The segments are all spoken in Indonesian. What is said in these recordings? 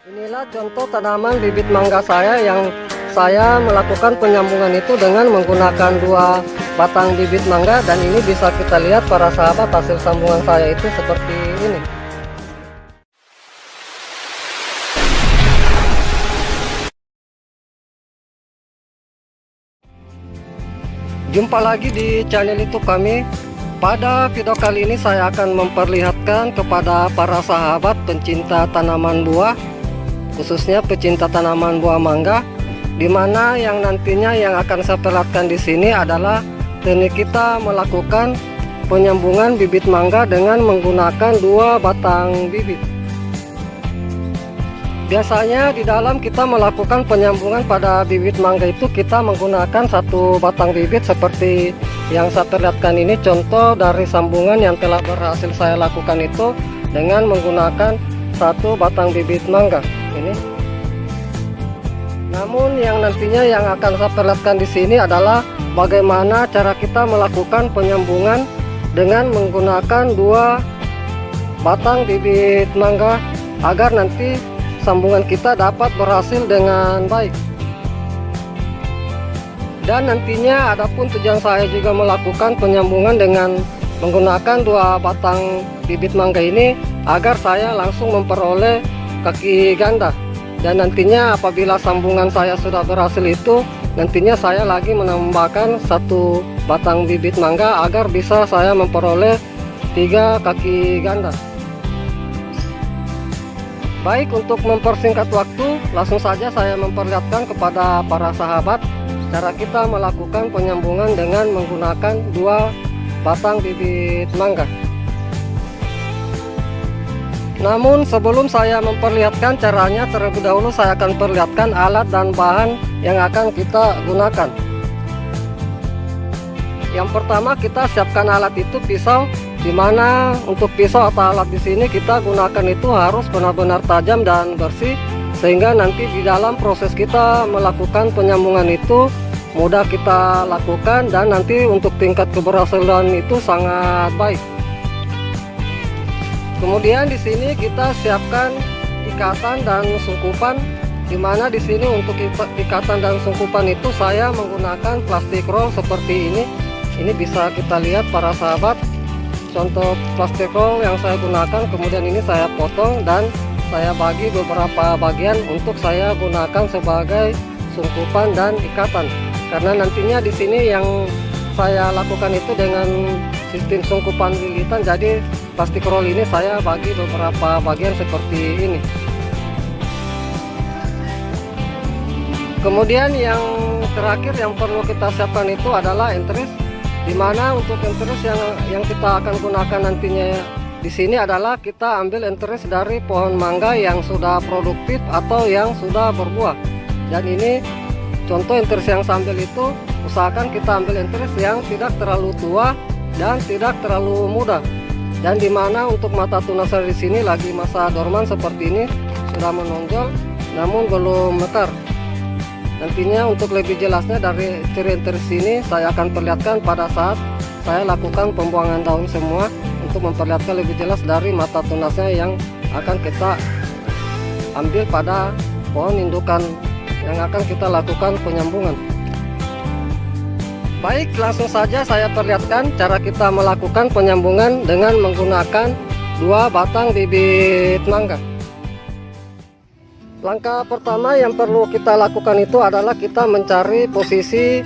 Inilah contoh tanaman bibit mangga saya yang saya melakukan penyambungan itu dengan menggunakan 2 batang bibit mangga, dan ini bisa kita lihat para sahabat hasil sambungan saya itu seperti ini. Jumpa lagi di channel YouTube kami. Pada video kali ini saya akan memperlihatkan kepada para sahabat pencinta tanaman buah, khususnya pecinta tanaman buah mangga, di mana yang nantinya yang akan saya perlihatkan di sini adalah teknik kita melakukan penyambungan bibit mangga dengan menggunakan 2 batang bibit. Biasanya di dalam kita melakukan penyambungan pada bibit mangga itu kita menggunakan 1 batang bibit seperti yang saya perlihatkan ini, contoh dari sambungan yang telah berhasil saya lakukan itu dengan menggunakan 1 batang bibit mangga ini. Namun yang nantinya yang akan saya perlihatkan di sini adalah bagaimana cara kita melakukan penyambungan dengan menggunakan 2 batang bibit mangga agar nanti sambungan kita dapat berhasil dengan baik. Dan nantinya adapun tujuan saya juga melakukan penyambungan dengan menggunakan 2 batang bibit mangga ini agar saya langsung memperoleh kaki ganda. Dan nantinya apabila sambungan saya sudah berhasil itu, nantinya saya lagi menambahkan 1 batang bibit mangga agar bisa saya memperoleh 3 kaki ganda. Baik, untuk mempersingkat waktu, langsung saja saya memperlihatkan kepada para sahabat cara kita melakukan penyambungan dengan menggunakan 2 batang bibit mangga. Namun sebelum saya memperlihatkan caranya, terlebih dahulu saya akan perlihatkan alat dan bahan yang akan kita gunakan. Yang pertama kita siapkan alat itu pisau, di mana untuk pisau atau alat di sini kita gunakan itu harus benar-benar tajam dan bersih, sehingga nanti di dalam proses kita melakukan penyambungan itu mudah kita lakukan dan nanti untuk tingkat keberhasilan itu sangat baik. Kemudian di sini kita siapkan ikatan dan sungkupan, di mana di sini untuk ikatan dan sungkupan itu saya menggunakan plastik roll seperti ini. Ini bisa kita lihat para sahabat contoh plastik roll yang saya gunakan. Kemudian ini saya potong dan saya bagi beberapa bagian untuk saya gunakan sebagai sungkupan dan ikatan. Karena nantinya di sini yang saya lakukan itu dengan sistem sungkupan lilitan, jadi plastik roll ini saya bagi beberapa bagian seperti ini. Kemudian yang terakhir yang perlu kita siapkan itu adalah enteris, di mana untuk enteris yang kita akan gunakan nantinya di sini adalah kita ambil enteris dari pohon mangga yang sudah produktif atau yang sudah berbuah. Dan ini contoh enteris yang saya ambil itu, usahakan kita ambil enteris yang tidak terlalu tua dan tidak terlalu muda. Dan dimana untuk mata tunas di sini lagi masa dorman seperti ini, sudah menonjol namun belum mekar. Nantinya untuk lebih jelasnya dari ciri enteris ini saya akan perlihatkan pada saat saya lakukan pembuangan daun semua, untuk memperlihatkan lebih jelas dari mata tunasnya yang akan kita ambil pada pohon indukan yang akan kita lakukan penyambungan. Baik, langsung saja saya perlihatkan cara kita melakukan penyambungan dengan menggunakan 2 batang bibit mangga. Langkah pertama yang perlu kita lakukan itu adalah kita mencari posisi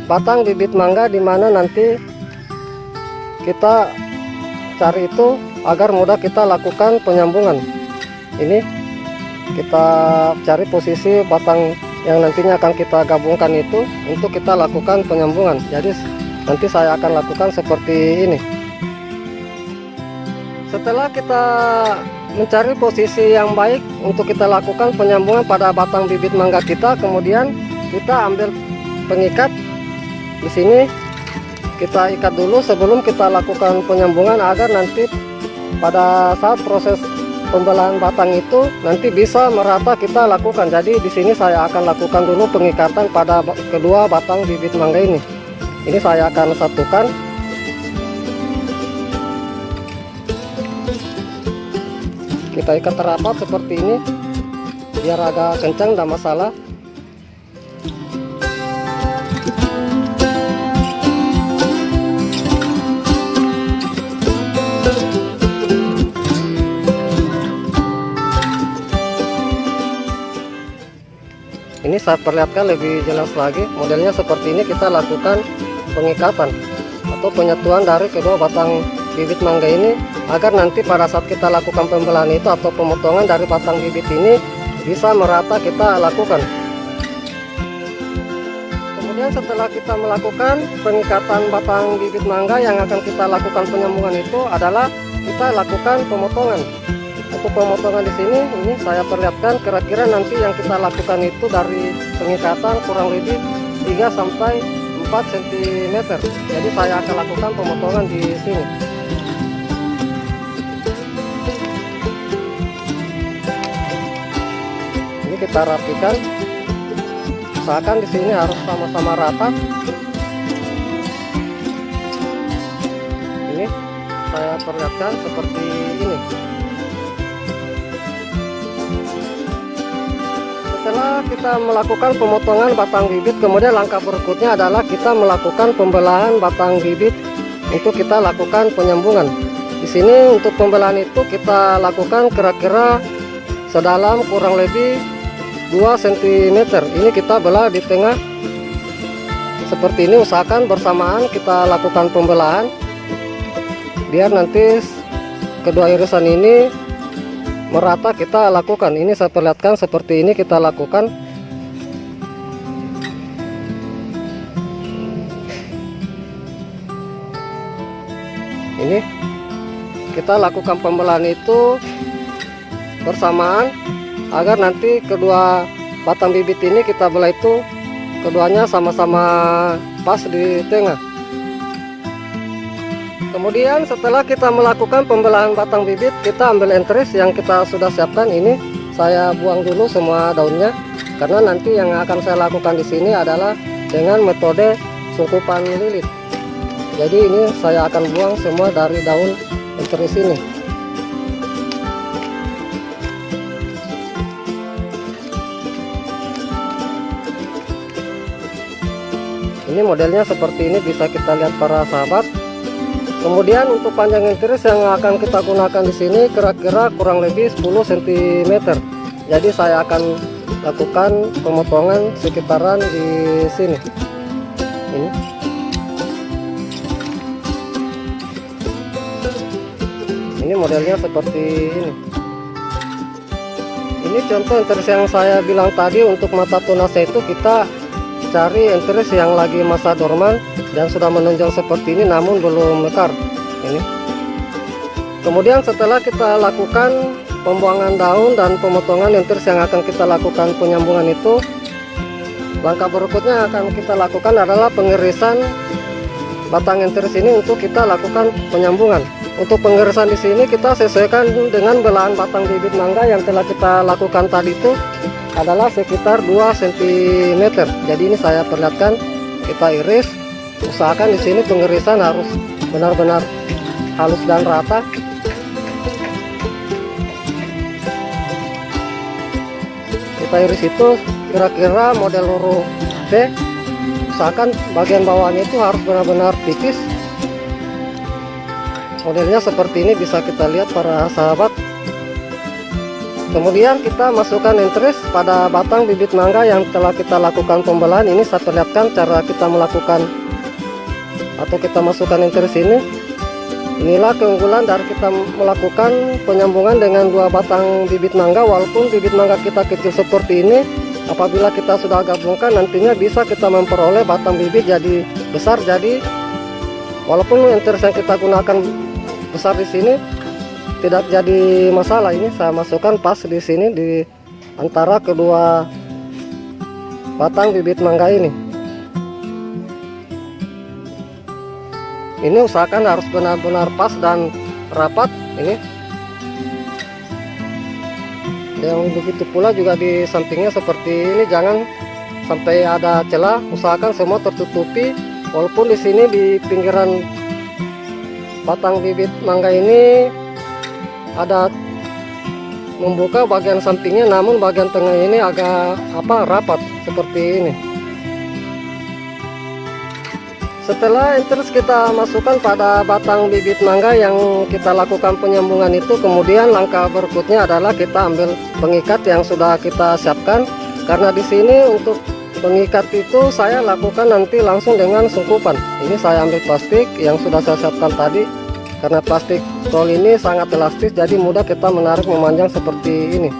batang bibit mangga di mana nanti kita cari itu agar mudah kita lakukan penyambungan. Ini kita cari posisi batang yang nantinya akan kita gabungkan itu untuk kita lakukan penyambungan. Jadi nanti saya akan lakukan seperti ini. Setelah kita mencari posisi yang baik untuk kita lakukan penyambungan pada batang bibit mangga kita, kemudian kita ambil pengikat. Di sini kita ikat dulu sebelum kita lakukan penyambungan agar nanti pada saat proses pembelahan batang itu nanti bisa merata kita lakukan. Jadi di sini saya akan lakukan dulu pengikatan pada kedua batang bibit mangga ini. Ini saya akan satukan. Kita ikat rapat seperti ini. biar agak kencang, tidak masalah. Ini saya perlihatkan lebih jelas lagi. Modelnya seperti ini, kita lakukan pengikatan atau penyatuan dari kedua batang bibit mangga ini, agar nanti pada saat kita lakukan pembelahan itu atau pemotongan dari batang bibit ini bisa merata kita lakukan. Kemudian setelah kita melakukan pengikatan batang bibit mangga, yang akan kita lakukan penyambungan itu adalah kita lakukan pemotongan. Untuk pemotongan di sini, ini saya perlihatkan kira-kira nanti yang kita lakukan itu dari pengikatan kurang lebih 3 sampai 4 cm. Jadi saya akan lakukan pemotongan di sini. Ini kita rapikan. Usahakan di sini harus sama-sama rata. Ini saya perlihatkan seperti ini. Setelah kita melakukan pemotongan batang bibit, kemudian langkah berikutnya adalah kita melakukan pembelahan batang bibit untuk kita lakukan penyambungan. Di sini untuk pembelahan itu kita lakukan kira-kira sedalam kurang lebih 2 cm. Ini kita belah di tengah seperti ini. Usahakan bersamaan kita lakukan pembelahan biar nanti kedua irisan ini merata kita lakukan. Ini saya perlihatkan seperti ini kita lakukan. Ini kita lakukan pembelahan itu bersamaan agar nanti kedua batang bibit ini kita belah itu keduanya sama-sama pas di tengah. Kemudian setelah kita melakukan pembelahan batang bibit, kita ambil enteris yang kita sudah siapkan. Ini saya buang dulu semua daunnya, karena nanti yang akan saya lakukan di sini adalah dengan metode sungkupan lilit. Jadi ini saya akan buang semua dari daun enteris ini. Ini modelnya seperti ini, bisa kita lihat para sahabat. Kemudian untuk panjang enteris yang akan kita gunakan di sini kira-kira kurang lebih 10 cm. Jadi saya akan lakukan pemotongan sekitaran di sini. Ini modelnya seperti ini. Ini contoh enteris yang saya bilang tadi. Untuk mata tunas itu kita cari enteris yang lagi masa dorman dan sudah menonjol seperti ini namun belum mekar ini. Kemudian setelah kita lakukan pembuangan daun dan pemotongan enteris yang akan kita lakukan penyambungan itu, langkah berikutnya akan kita lakukan adalah pengirisan batang enteris ini untuk kita lakukan penyambungan. Untuk pengirisan di sini kita sesuaikan dengan belahan batang bibit mangga yang telah kita lakukan tadi itu adalah sekitar 2 cm. Jadi ini saya perlihatkan, kita iris. Usahakan di sini pengirisan harus benar-benar halus dan rata. Kita iris itu kira-kira model huruf V. Usahakan bagian bawahnya itu harus benar-benar tipis. Modelnya seperti ini, bisa kita lihat para sahabat. Kemudian kita masukkan enteris pada batang bibit mangga yang telah kita lakukan pembelahan. Ini saya perlihatkan cara kita melakukan atau kita masukkan enteris ini. Inilah keunggulan dari kita melakukan penyambungan dengan 2 batang bibit mangga. Walaupun bibit mangga kita kecil seperti ini, apabila kita sudah gabungkan nantinya bisa kita memperoleh batang bibit jadi besar. Jadi walaupun enteris yang kita gunakan besar di sini tidak jadi masalah. Ini saya masukkan pas di sini di antara kedua batang bibit mangga ini. Ini usahakan harus benar-benar pas dan rapat ini. Yang begitu pula juga di sampingnya seperti ini, jangan sampai ada celah. Usahakan semua tertutupi. Walaupun di sini di pinggiran batang bibit mangga ini ada membuka bagian sampingnya, namun bagian tengah ini agak rapat seperti ini. Setelah interest kita masukkan pada batang bibit mangga yang kita lakukan penyambungan itu, kemudian langkah berikutnya adalah kita ambil pengikat yang sudah kita siapkan. Karena di sini untuk pengikat itu saya lakukan nanti langsung dengan sungkupan. Ini saya ambil plastik yang sudah saya siapkan tadi. Karena plastik roll ini sangat elastis, jadi mudah kita menarik memanjang seperti ini.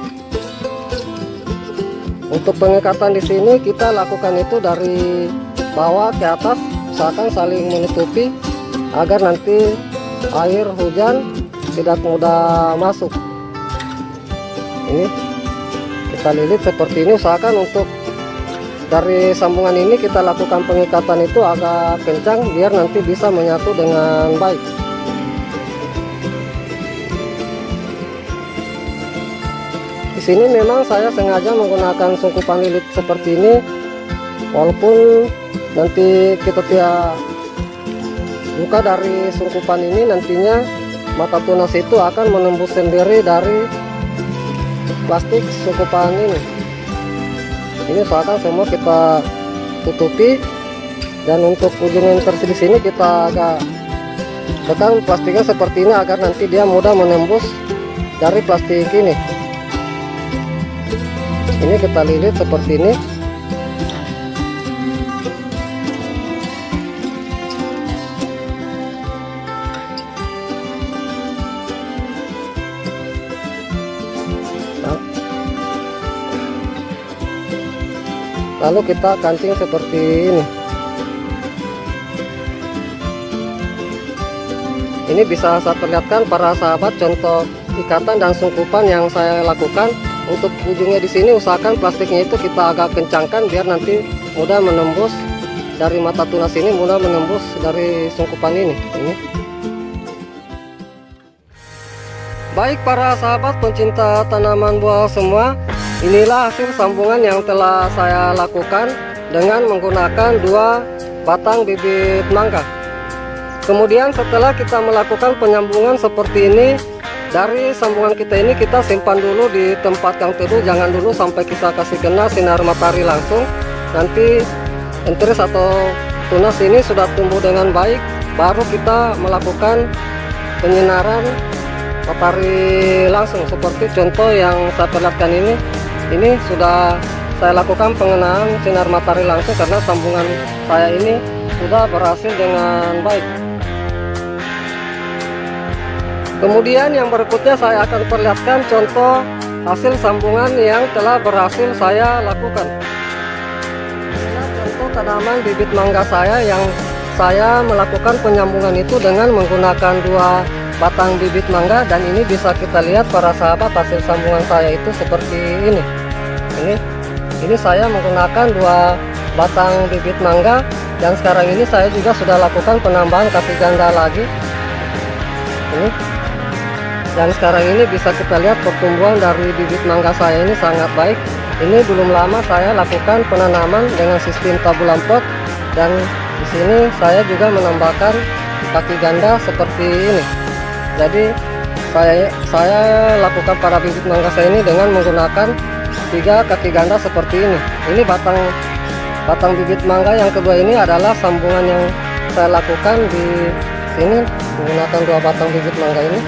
Untuk pengikatan di sini kita lakukan itu dari bawah ke atas. Usahakan saling menutupi agar nanti air hujan tidak mudah masuk. Ini kita lilit seperti ini. Usahakan untuk dari sambungan ini kita lakukan pengikatan itu agak kencang biar nanti bisa menyatu dengan baik. Di sini memang saya sengaja menggunakan sungkupan lilit seperti ini, walaupun nanti kita tidak buka dari sungkupan ini, nantinya mata tunas itu akan menembus sendiri dari plastik sungkupan ini. Ini usahakan semua kita tutupi, dan untuk ujung interest di sini kita agak tekan plastiknya seperti ini agar nanti dia mudah menembus dari plastik ini. Ini kita lilit seperti ini. Lalu kita kancing seperti ini. Ini bisa saya perlihatkan para sahabat contoh ikatan dan sungkupan yang saya lakukan. Untuk ujungnya di sini usahakan plastiknya itu kita agak kencangkan biar nanti mudah menembus dari mata tunas ini, mudah menembus dari sungkupan ini. Baik para sahabat pencinta tanaman buah semua, inilah hasil sambungan yang telah saya lakukan dengan menggunakan 2 batang bibit mangga. Kemudian setelah kita melakukan penyambungan seperti ini, dari sambungan kita ini kita simpan dulu di tempat yang teduh, jangan dulu sampai kita kasih kena sinar matahari langsung. Nanti interest atau tunas ini sudah tumbuh dengan baik, baru kita melakukan penyinaran matahari langsung seperti contoh yang saya perlihatkan ini. Ini sudah saya lakukan pengenaan sinar matahari langsung karena sambungan saya ini sudah berhasil dengan baik. Kemudian yang berikutnya saya akan perlihatkan contoh hasil sambungan yang telah berhasil saya lakukan. Ini contoh tanaman bibit mangga saya yang saya melakukan penyambungan itu dengan menggunakan 2 batang bibit mangga, dan ini bisa kita lihat para sahabat hasil sambungan saya itu seperti ini. Ini saya menggunakan 2 batang bibit mangga, dan sekarang ini saya juga sudah lakukan penambahan kaki ganda lagi. Ini. Dan sekarang ini bisa kita lihat pertumbuhan dari bibit mangga saya ini sangat baik. Ini belum lama saya lakukan penanaman dengan sistem tabulan pot, dan di sini saya juga menambahkan kaki ganda seperti ini. Jadi saya lakukan para bibit mangga saya ini dengan menggunakan 3 kaki ganda seperti ini. Ini batang bibit mangga yang kedua ini adalah sambungan yang saya lakukan di sini menggunakan 2 batang bibit mangga ini.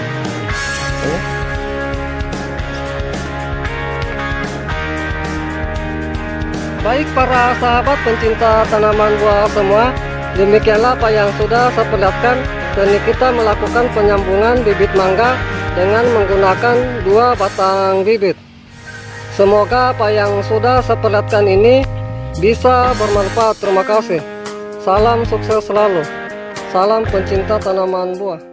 Baik para sahabat pencinta tanaman buah semua, demikianlah apa yang sudah saya perlihatkan teknik kita melakukan penyambungan bibit mangga dengan menggunakan 2 batang bibit. Semoga apa yang sudah saya perlihatkan ini bisa bermanfaat. Terima kasih. Salam sukses selalu. Salam pencinta tanaman buah.